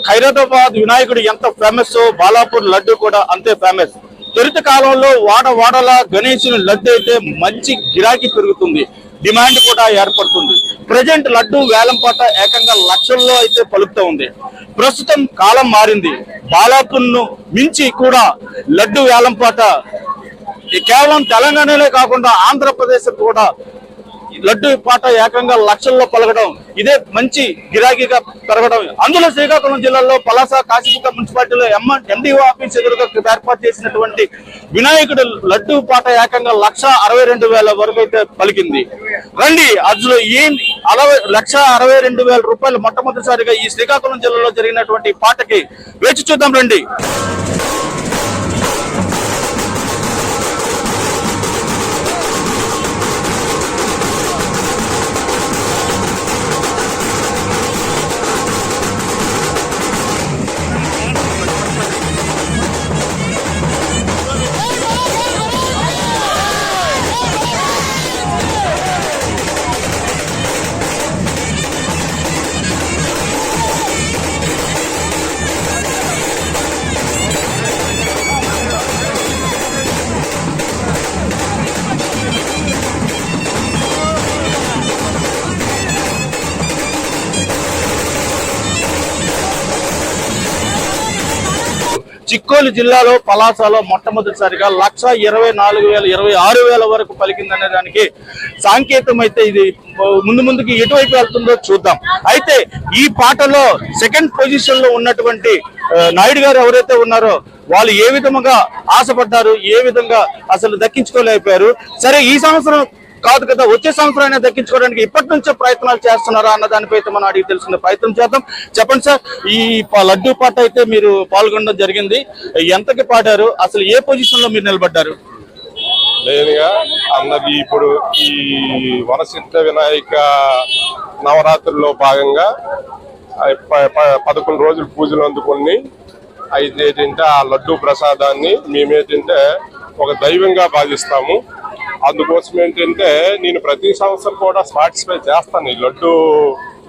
ఖైరతాబాద్ వినాయకుడు ఎంత ఫేమస్, బాలాపూర్ లడ్డు కూడా అంతే ఫేమస్. తొలిత కాలంలో వాడల గణేశుని లడ్డు అయితే మంచి గిరాకీ పెరుగుతుంది, డిమాండ్ కూడా ఏర్పడుతుంది. ప్రజెంట్ లడ్డు వేలంపాట ఏకంగా లక్షల్లో అయితే పలుకుతూ ఉంది. ప్రస్తుతం కాలం మారింది. బాలాపూర్ను మించి కూడా లడ్డు వేలంపాట కేవలం తెలంగాణలో కాకుండా ఆంధ్రప్రదేశ్ కూడా లడ్డు పాట ఏకంగా లక్షల్లో పలకడం ఇదే మంచి గిరాకీగా పెరగడం. అందులో శ్రీకాకుళం జిల్లాలో పలాస కాశీబుగ్గ మున్సిపాలిటీలో ఎండిఓ ఆఫీస్ ఎదురుగా ఏర్పాటు చేసినటువంటి వినాయకుడు లడ్డు పాట ఏకంగా 1,62,000 వరకు అయితే పలికింది. రండి, అసలు ఏం 1,62,000 రూపాయలు మొట్టమొదటిసారిగా ఈ శ్రీకాకుళం జిల్లాలో జరిగినటువంటి పాటకి వేచి చూద్దాం రండి. చిక్కోలు జిల్లాలో పలాసలో మొట్టమొదటిసారిగా 1,24,000-26,000 వరకు పలికిందనే దానికి సాంకేతం అయితే ఇది ముందుకి ఎటువైపు వెళ్తుందో చూద్దాం. అయితే ఈ పాటలో సెకండ్ పొజిషన్ లో ఉన్నటువంటి నాయుడు గారు ఎవరైతే ఉన్నారో వాళ్ళు ఏ విధంగా ఆశపడ్డారు, ఏ విధంగా అసలు దక్కించుకోలేకపోయారు. సరే, ఈ సంవత్సరం కాదు కదా, వచ్చే సంవత్సరం అయినా దక్కించుకోవడానికి ఇప్పటి నుంచే ప్రయత్నాలు చేస్తున్నారా అన్న దానిపై అయితే మనం అడిగి తెలుసుకునే ప్రయత్నం చేద్దాం. చెప్పండి సార్, ఈ లడ్డూ పాట అయితే మీరు పాల్గొనడం జరిగింది, ఎంతకి పాడారు, అసలు ఏ పొజిషన్ లో మీరు నిలబడ్డారు? నేనుగా అన్నది ఇప్పుడు ఈ వనసిద్ధ వినాయక నవరాత్రుల్లో భాగంగా 11 రోజులు పూజలు అందుకుని అయితే ఏంటంటే ఆ లడ్డూ ప్రసాదాన్ని మేమేంటంటే ఒక దైవంగా భావిస్తాము. అందుకోసం ఏంటంటే నేను ప్రతి సంవత్సరం కూడా పార్టిసిపేట్ చేస్తాను ఈ లడ్డు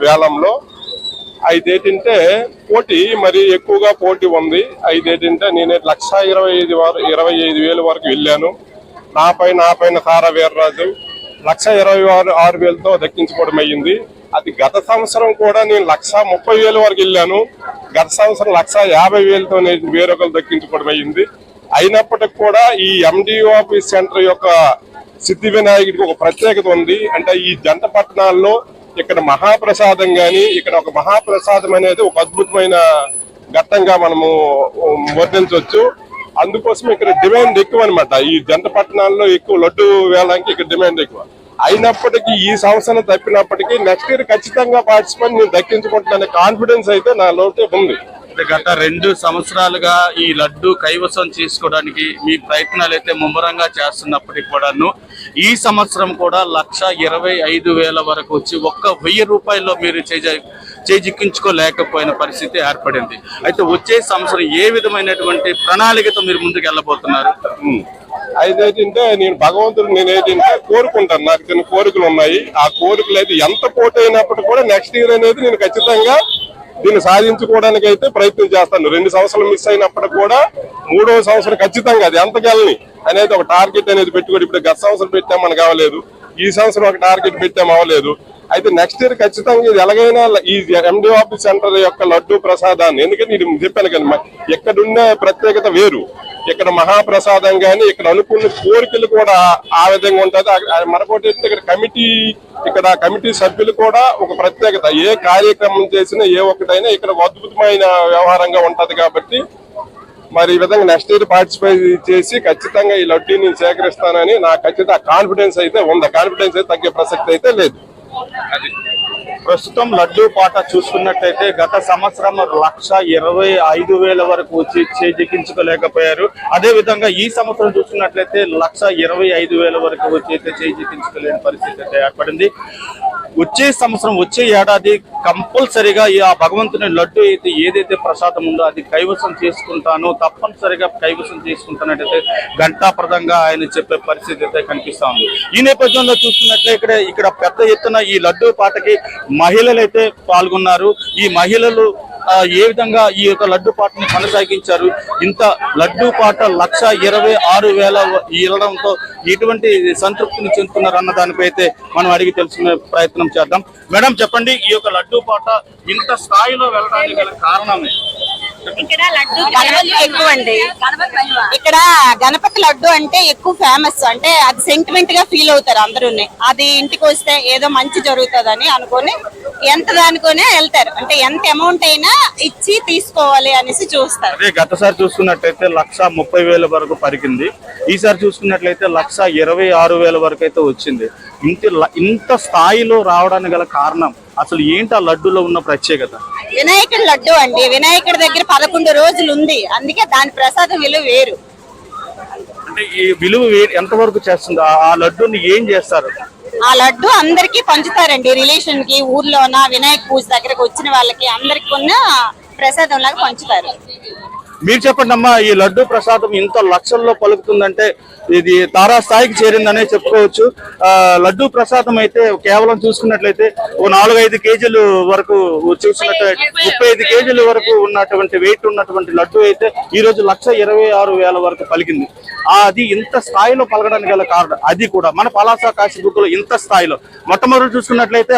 వేలంలో. అయితే ఏంటంటే పోటీ మరి ఎక్కువగా పోటీ ఉంది. అయితే ఏంటంటే నేను 1,25,000 వరకు వెళ్ళాను. నా పైన తారా వీర్రాజు 1,26,000తో దక్కించుకోవడం అయ్యింది. అది గత సంవత్సరం కూడా నేను 1,30,000 వరకు వెళ్ళాను. గత సంవత్సరం 1,50,000తో నేను వేరొకరు దక్కించుకోవడం అయ్యింది. అయినప్పటికి కూడా ఈ ఎండిఓ ఆఫీస్ సెంటర్ యొక్క సిద్ధి వినాయకుడికి ఒక ప్రత్యేకత ఉంది. అంటే ఈ జంట పట్టణాల్లో ఇక్కడ మహాప్రసాదం గాని, ఇక్కడ ఒక మహాప్రసాదం అనేది ఒక అద్భుతమైన ఘట్టంగా మనము వర్ణించవచ్చు. అందుకోసం ఇక్కడ డిమాండ్ ఎక్కువ అనమాట. ఈ జంట పట్టణాల్లో ఎక్కువ లడ్డు వేలానికి ఇక్కడ డిమాండ్ ఎక్కువ. అయినప్పటికీ ఈ సంవత్సరం తప్పినప్పటికీ నెక్స్ట్ ఇయర్ ఖచ్చితంగా పార్టిసిపేట్ నేను దక్కించుకుంటున్న కాన్ఫిడెన్స్ అయితే నాలోనే ఉంది. గత 2 సంవత్సరాలుగా ఈ లడ్డు కైవసం చేసుకోవడానికి మీ ప్రయత్నాలు అయితే ముమ్మరంగా చేస్తున్నప్పటికీ కూడాను ఈ సంవత్సరం కూడా 1,25,000 వరకు వచ్చి 1,000 రూపాయల్లో మీరు చేజిక్కించుకోలేకపోయిన పరిస్థితి ఏర్పడింది. అయితే వచ్చే సంవత్సరం ఏ విధమైనటువంటి ప్రణాళికతో మీరు ముందుకు వెళ్ళబోతున్నారు? అయితే నేను భగవంతుడు నేనేంటంటే కోరుకుంటాను, నాకు చిన్న కోరికలు ఉన్నాయి. ఆ కోరికలు అయితే ఎంత పోటీ అయినప్పటికీ కూడా నెక్స్ట్ ఇయర్ అనేది నేను ఖచ్చితంగా దీన్ని సాధించుకోవడానికి అయితే ప్రయత్నం చేస్తాను. 2 సంవత్సరాలు మిస్ అయినప్పటికీ కూడా 3వ సంవత్సరం ఖచ్చితంగా అది ఎంతకెళ్ళని అనేది ఒక టార్గెట్ అనేది పెట్టుకోండి. ఇప్పుడు గత సంవత్సరం పెట్టాం మనకు అవ్వలేదు, ఈ సంవత్సరం ఒక టార్గెట్ పెట్టాం అవ్వలేదు. అయితే నెక్స్ట్ ఇయర్ ఖచ్చితంగా ఇది ఎలాగైనా ఈ ఎండిఓ ఆఫీస్ సెంటర్ యొక్క లడ్డు ప్రసాదాన్ని, ఎందుకంటే నేను చెప్పాను కదా ఎక్కడున్న ప్రత్యేకత వేరు. ఇక్కడ మహాప్రసాదం గాని ఇక్కడ అనుకున్న కోరికలు కూడా ఆ విధంగా ఉంటుంది. మరొకటి ఇక్కడ కమిటీ సభ్యులు కూడా ఒక ప్రత్యేకత. ఏ కార్యక్రమం చేసినా ఏ ఒక్కటైనా ఇక్కడ అద్భుతమైన వ్యవహారంగా ఉంటది. కాబట్టి మరి ఈ విధంగా నెక్స్ట్ ఇయర్ పార్టిసిపేట్ చేసి ఖచ్చితంగా ఈ లడ్డూ నేను సేకరిస్తానని నాకు ఖచ్చితంగా కాన్ఫిడెన్స్ అయితే ఉంది. కాన్ఫిడెన్స్ అయితే తగ్గే ప్రసక్తి అయితే లేదు. ప్రస్తుతం లడ్డూ పాట చూసుకున్నట్టయితే గత సంవత్సరం 1,25,000 వరకు వచ్చి చేజిక్కించుకోలేకపోయారు. అదే విధంగా ఈ సంవత్సరం చూసుకున్నట్లయితే 1,25,000 వరకు వచ్చి అయితే చేజిక్కించుకోలేని పరిస్థితి అయితే ఏర్పడింది. వచ్చే సంవత్సరం వచ్చే ఏడాది కంపల్సరిగా ఆ భగవంతుని లడ్డు అయితే ఏదైతే ప్రసాదం ఉందో అది కైవసం చేసుకుంటాను, తప్పనిసరిగా కైవసం చేసుకుంటానంటే ఘంటాప్రదంగా ఆయన చెప్పే పరిస్థితి అయితే కనిపిస్తా ఉంది. ఈ నేపథ్యంలో చూసుకున్నట్లే ఇక్కడ పెద్ద ఎత్తున ఈ లడ్డు పాటకి మహిళలు అయితే పాల్గొన్నారు. ఈ మహిళలు ఏ విధంగా ఈ యొక్క లడ్డు పాటని కొనసాగించారు, ఇంత లడ్డు పాట 1,26,000 ఇవ్వడంతో ఎటువంటి సంతృప్తిని చెందుతున్నారు అన్న దానిపై అయితే మనం అడిగి తెలుసుకునే ప్రయత్నం చేద్దాం. మేడం చెప్పండి, ఈ యొక్క లడ్డు పాట ఇంత స్థాయిలో వెళ్ళడానికి గల కారణమే? ఇక్కడ లడ్డు ఎక్కువ అండి. ఇక్కడ గణపతి లడ్డు అంటే ఎక్కువ ఫేమస్. అంటే అది సెంటిమెంట్ గా ఫీల్ అవుతారు అందరూ. అది ఇంటికి వస్తే ఏదో మంచి జరుగుతుందని అనుకొని ఎంత దానికోనే వెళ్తారు. అంటే ఎంత అమౌంట్ అయినా ఇచ్చి తీసుకోవాలి అనేసి చూస్తారు. అదే గతసారి చూసుకున్నట్లయితే 1,30,000 వరకు పరిగింది. ఈసారి చూసుకున్నట్లయితే 1,26,000 వరకు అయితే వచ్చింది. ఇంత స్థాయిలో రావడానికి గల కారణం అసలు ఏంటి? ఆ లడ్డూలో ఉన్న ప్రత్యేకత వినాయకుడి లడ్డు అండి. వినాయకుడి దగ్గర 11 రోజులు ఉంది, అందుకే దాని ప్రసాదం విలువ వేరు. అంటే ఈ విలువ ఎంత వరకు చేస్తుంది? ఆ లడ్డూని ఏం చేస్తారు? ఆ లడ్డు అందరికి పంచుతారండి. రిలేషన్ కి, ఊర్లోన వినాయక పూజ దగ్గరకు వచ్చిన వాళ్ళకి అందరికి ఉన్న ప్రసాదం లాగా పంచుతారు. మీరు చెప్పండి అమ్మా, ఈ లడ్డు ప్రసాదం ఇంత లక్షల్లో పలుకుతుందంటే ఇది తారాస్థాయికి చేరిందనే చెప్పుకోవచ్చు. లడ్డు ప్రసాదం అయితే కేవలం చూసుకున్నట్లయితే ఓ 4-5 కేజీలు వరకు చూసుకున్నట్లయితే 35 కేజీల వరకు ఉన్నటువంటి వెయిట్ ఉన్నటువంటి లడ్డు అయితే ఈ రోజు 1,26,000 వరకు పలికింది. అది ఇంత స్థాయిలో పలకడానికి గల కారణం అది కూడా మన పలాస కాశీబుక్లో ఇంత స్థాయిలో. మొట్టమొదటి చూసుకున్నట్లయితే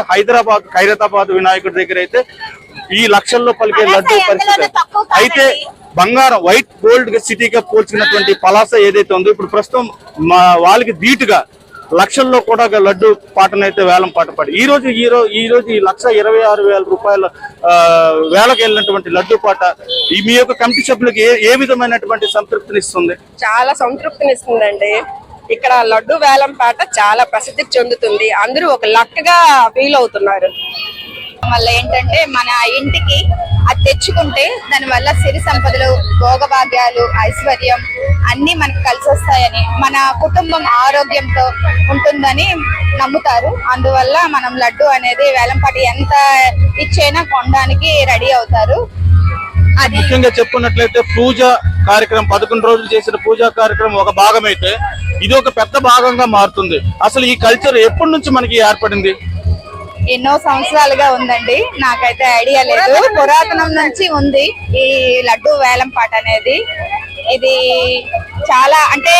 ఖైరతాబాద్ వినాయకుడి దగ్గర అయితే ఈ లక్షల్లో పలికే లడ్డు పరిస్థితి. అయితే బంగారం వైట్ గోల్డ్ సిటీగా పోల్చినటువంటి పలాస ఏదైతే ఉందో ఇప్పుడు ప్రస్తుతం వాళ్ళకి ధీటుగా లక్షల్లో కూడా లడ్డు పాటనైతే వేలం పాట పడి ఈ రోజు ఈ 1,26,000 రూపాయల వేలకు వెళ్ళినటువంటి లడ్డు పాట ఈ మీ యొక్క కమిటీ సభ్యులకు ఏ విధమైనటువంటి సంతృప్తిని ఇస్తుంది? చాలా సంతృప్తిని ఇస్తుందండి. ఇక్కడ లడ్డు వేలం పాట చాలా ప్రసిద్ధి చెందుతుంది. అందరూ ఒక లక్కగా ఫీల్ అవుతున్నారు. వల్ల ఏంటంటే మన ఇంటికి అది తెచ్చుకుంటే దాని వల్ల సిరి సంపదలు, భోగభాగ్యాలు, ఐశ్వర్యం అన్ని మనకు కలిసి వస్తాయని, మన కుటుంబం ఆరోగ్యంతో ఉంటుందని నమ్ముతారు. అందువల్ల మనం లడ్డు అనేది వేలంపాటి ఎంత ఇచ్చైనా కొనడానికి రెడీ అవుతారు. అది ముఖ్యంగా చెప్పుకున్నట్లయితే పూజ కార్యక్రమం 11 రోజులు చేసిన పూజా కార్యక్రమం ఒక భాగం అయితే ఇది ఒక పెద్ద భాగంగా మారుతుంది. అసలు ఈ కల్చర్ ఎప్పటి నుంచి మనకి ఏర్పడింది? ఎన్నో సంవత్సరాలుగా ఉందండి, నాకైతే ఐడియా లేదు. పురాతనం నుంచి ఉంది ఈ లడ్డు వేలం పాట అనేది. ఇది చాలా అంటే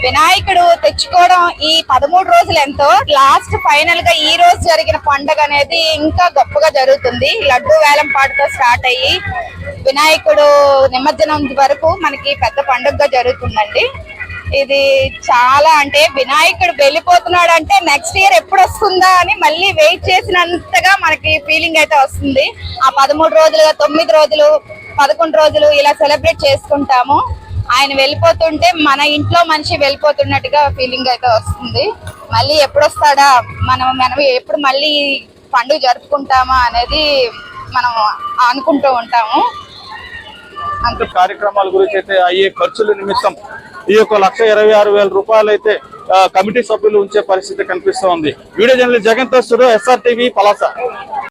వినాయకుడు తెచ్చుకోవడం ఈ 13 రోజులు ఎంతో, లాస్ట్ ఫైనల్ గా ఈ రోజు జరిగిన పండుగ అనేది ఇంకా గొప్పగా జరుగుతుంది. లడ్డు వేలం పాటతో స్టార్ట్ అయ్యి వినాయకుడు నిమజ్జనం వరకు మనకి పెద్ద పండుగగా జరుగుతుందండి. ఇది చాలా అంటే వినాయకుడు వెళ్ళిపోతున్నాడు అంటే నెక్స్ట్ ఇయర్ ఎప్పుడు వస్తుందా అని మళ్ళీ వెయిట్ చేసినంతగా మనకి ఫీలింగ్ అయితే వస్తుంది. ఆ 13 రోజులుగా 9 రోజులు 11 రోజులు ఇలా సెలబ్రేట్ చేసుకుంటాము. ఆయన వెళ్ళిపోతుంటే మన ఇంట్లో మనిషి వెళ్ళిపోతున్నట్టుగా ఫీలింగ్ అయితే వస్తుంది. మళ్ళీ ఎప్పుడు వస్తాడా, మనం ఎప్పుడు మళ్ళీ పండుగ జరుపుకుంటామా అనేది మనం అనుకుంటూ ఉంటాము. కార్యక్రమాల గురించి అయితే అయ్యే ఖర్చుల నిమిత్తం ఈ యొక్క 1,26,000 రూపాయలు అయితే కమిటీ సభ్యులు ఉంచే పరిస్థితి కనిపిస్తూ ఉంది. వీడియో జర్నలిస్ట్ జగన్ తో SRTV పలాస.